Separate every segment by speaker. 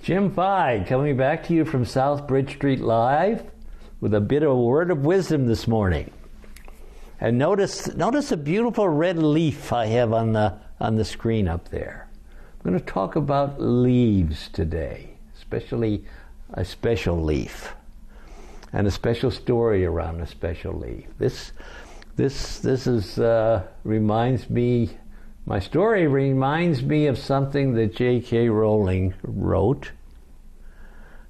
Speaker 1: Jim Feig coming back to you from South Bridge Street Live with a bit of a word of wisdom this morning. And notice a beautiful red leaf I have on the screen up there. I'm going to talk about leaves today, especially a special leaf, and a special story around a special leaf. This reminds me. My story reminds me of something that J.K. Rowling wrote.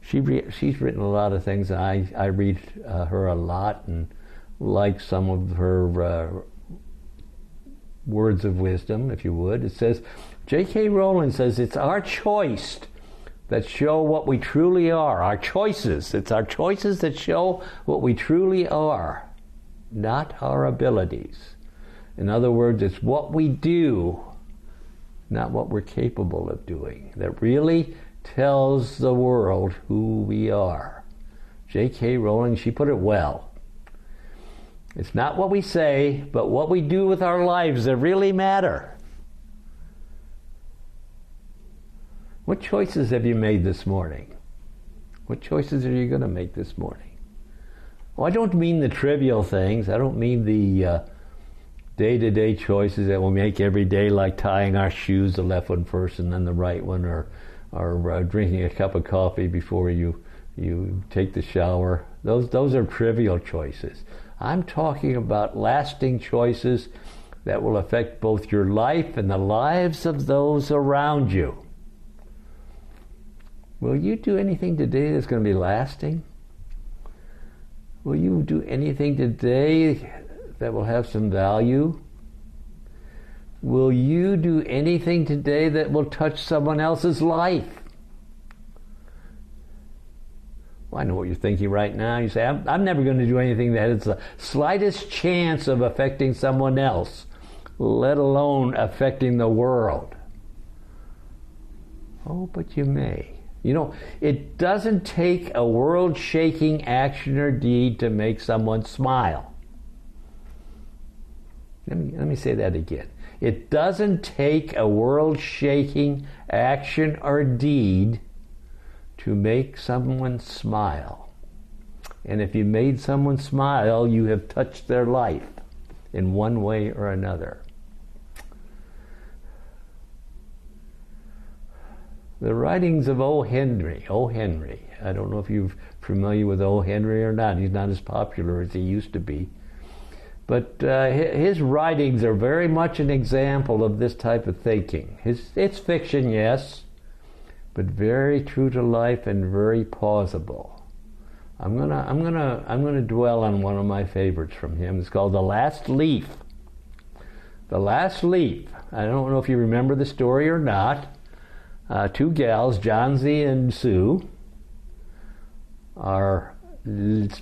Speaker 1: She's written a lot of things. I read her a lot and like some of her words of wisdom, if you would. It says, J.K. Rowling says, it's our choice that show what we truly are. Our choices. It's our choices that show what we truly are, not our abilities. In other words, it's what we do, not what we're capable of doing, that really tells the world who we are. J.K. Rowling, she put it well. It's not what we say, but what we do with our lives that really matter. What choices have you made this morning? What choices are you going to make this morning? Well, I don't mean the trivial things. I don't mean the day-to-day choices that we'll make every day, like tying our shoes, the left one first and then the right one, or drinking a cup of coffee before you take the shower. Those are trivial choices. I'm talking about lasting choices that will affect both your life and the lives of those around you. Will you do anything today that's going to be lasting? Will you do anything today that will have some value? Will you do anything today that will touch someone else's life? Well, I know what you're thinking right now. You say, I'm never going to do anything that has the slightest chance of affecting someone else, let alone affecting the world. Oh, but you may. You know, it doesn't take a world-shaking action or deed to make someone smile. Let me say that again. It doesn't take a world-shaking action or deed to make someone smile. And if you made someone smile, you have touched their life in one way or another. The writings of O. Henry. I don't know if you're familiar with O. Henry or not. He's not as popular as he used to be. But his writings are very much an example of this type of thinking. It's fiction, yes, but very true to life and very plausible. I'm gonna dwell on one of my favorites from him. It's called The Last Leaf. The Last Leaf. I don't know if you remember the story or not. Two gals, Johnsy and Sue, are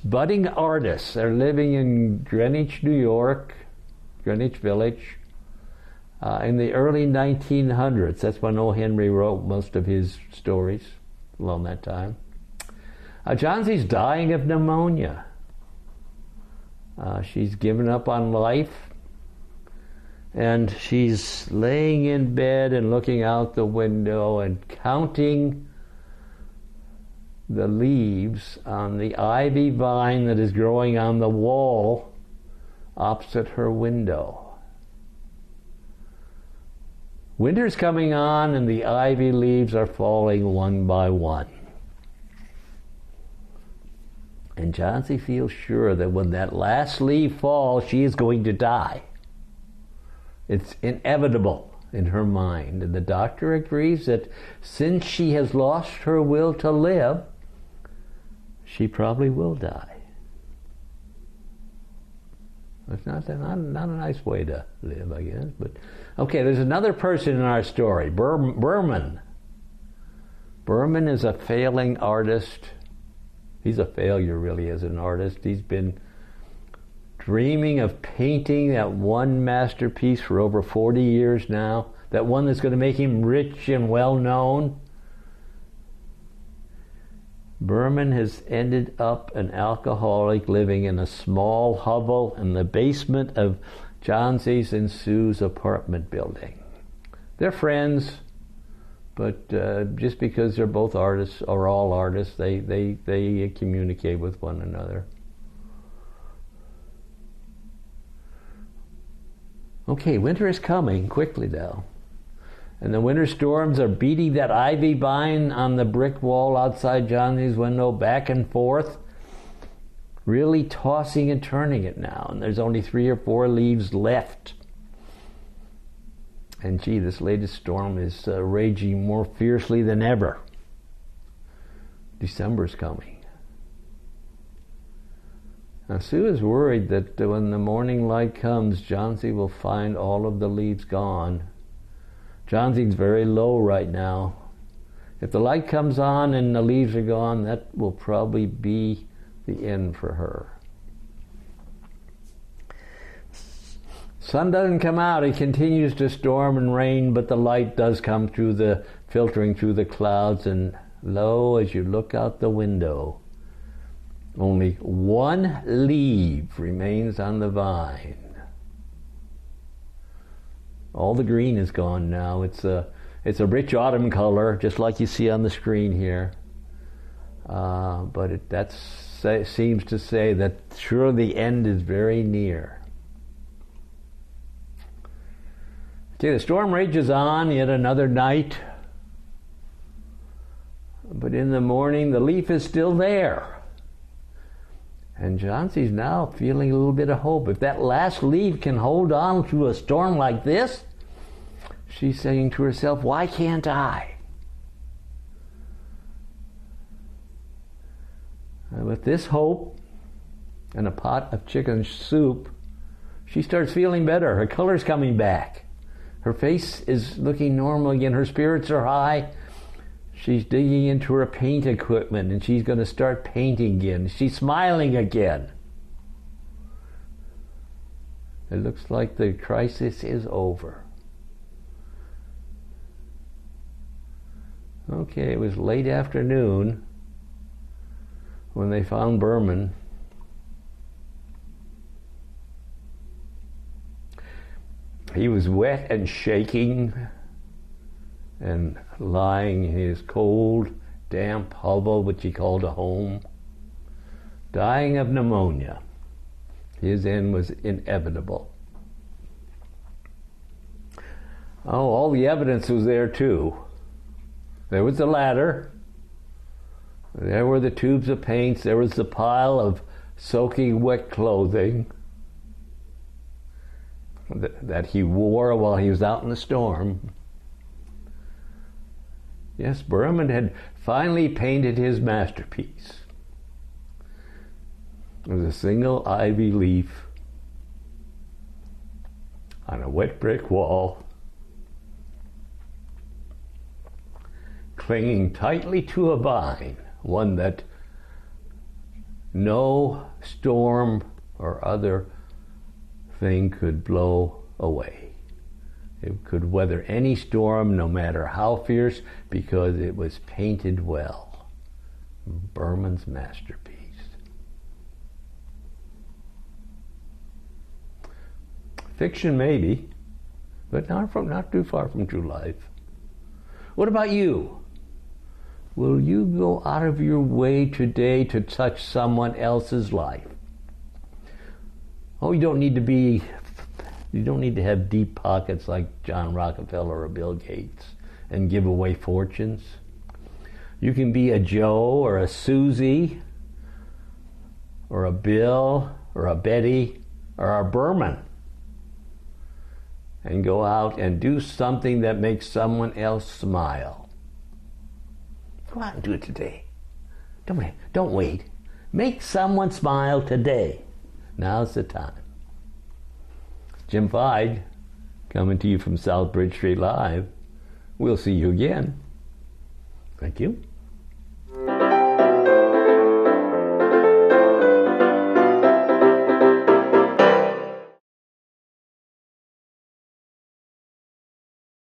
Speaker 1: budding artists. They're living in Greenwich, New York, Greenwich Village, in the early 1900s. That's when O. Henry wrote most of his stories along that time. Johnsy's dying of pneumonia. She's given up on life, and she's laying in bed and looking out the window and counting the leaves on the ivy vine that is growing on the wall opposite her window. Winter's coming on and the ivy leaves are falling one by one. And Johnsy feels sure that when that last leaf falls, she is going to die. It's inevitable in her mind. And the doctor agrees that since she has lost her will to live, she probably will die. It's not a nice way to live, I guess. But okay, there's another person in our story, Berman. Berman is a failing artist. He's a failure, really, as an artist. He's been dreaming of painting that one masterpiece for over 40 years now, that one that's going to make him rich and well-known. Berman has ended up an alcoholic living in a small hovel in the basement of Johnsy's and Sue's apartment building. They're friends, But just because they're both artists, or all artists, they communicate with one another. Okay, winter is coming quickly now. And the winter storms are beating that ivy vine on the brick wall outside Johnny's window back and forth, really tossing and turning it now. And there's only 3 or 4 leaves left. And gee, this latest storm is raging more fiercely than ever. December's coming. Now Sue is worried that when the morning light comes, Johnsy will find all of the leaves gone. Johnsy's very low right now. If the light comes on and the leaves are gone, that will probably be the end for her. Sun doesn't come out. It continues to storm and rain, but the light does come through filtering through the clouds, and lo, as you look out the window, only 1 leaf remains on the vine. All the green is gone now. It's a rich autumn color, just like you see on the screen here. But that seems to say that sure the end is very near. Okay, the storm rages on yet another night. But in the morning, the leaf is still there. And Johnsy's now feeling a little bit of hope. If that last leaf can hold on through a storm like this, she's saying to herself, why can't I? And with this hope and a pot of chicken soup, she starts feeling better. Her color's coming back. Her face is looking normal again. Her spirits are high. She's digging into her paint equipment and she's going to start painting again. She's smiling again. It looks like the crisis is over. Okay, it was late afternoon when they found Berman. He was wet and shaking and lying in his cold, damp hovel, which he called a home, dying of pneumonia. His end was inevitable. Oh, all the evidence was there too. There was the ladder. There were the tubes of paints. There was the pile of soaking wet clothing that he wore while he was out in the storm. Yes, Berman had finally painted his masterpiece. It was a single ivy leaf on a wet brick wall, clinging tightly to a vine, one that no storm or other thing could blow away. It could weather any storm, no matter how fierce, because it was painted well. Berman's masterpiece. Fiction maybe, but not too far from true life. What about you? Will you go out of your way today to touch someone else's life? Oh, you don't need to have deep pockets like John Rockefeller or Bill Gates and give away fortunes. You can be a Joe or a Susie or a Bill or a Betty or a Berman and go out and do something that makes someone else smile. Go out and do it today. Don't wait. Make someone smile today. Now's the time. Jim Feig, coming to you from South Bridge Street Live. We'll see you again. Thank you.